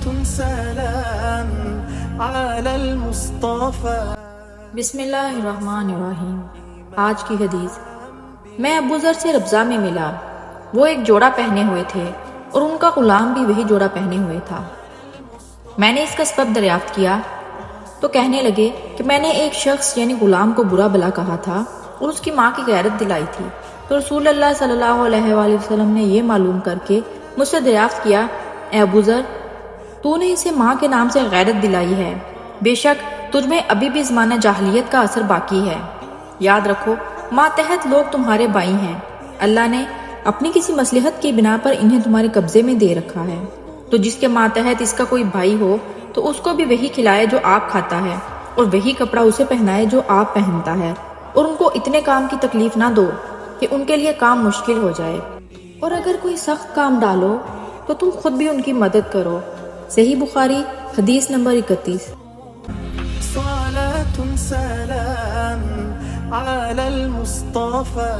سلام على المصطفى. بسم اللہ الرحمن الرحیم۔ آج کی حدیث۔ میں ابو ذر سے ربضہ میں ملا، وہ ایک جوڑا پہنے ہوئے تھے اور ان کا غلام بھی وہی جوڑا پہنے ہوئے تھا۔ میں نے اس کا سبب دریافت کیا تو کہنے لگے کہ میں نے ایک شخص یعنی غلام کو برا بھلا کہا تھا اور اس کی ماں کی غیرت دلائی تھی، تو رسول اللہ صلی اللہ علیہ وآلہ وسلم نے یہ معلوم کر کے مجھ سے دریافت کیا، اے ابو ذر، تو نے اسے ماں کے نام سے غیرت دلائی ہے، بے شک تجھ میں ابھی بھی زمانہ جاہلیت کا اثر باقی ہے۔ یاد رکھو ماتحت لوگ تمہارے بھائی ہیں، اللہ نے اپنی کسی مصلحت کی بنا پر انہیں تمہارے قبضے میں دے رکھا ہے، تو جس کے ماتحت اس کا کوئی بھائی ہو تو اس کو بھی وہی کھلائے جو آپ کھاتا ہے، اور وہی کپڑا اسے پہنائے جو آپ پہنتا ہے، اور ان کو اتنے کام کی تکلیف نہ دو کہ ان کے لیے کام مشکل ہو جائے، اور اگر کوئی سخت کام ڈالو تو تم خود بھی ان کی مدد کرو۔ صحیح بخاری حدیث نمبر 31۔ صلاة سلام على المصطفى.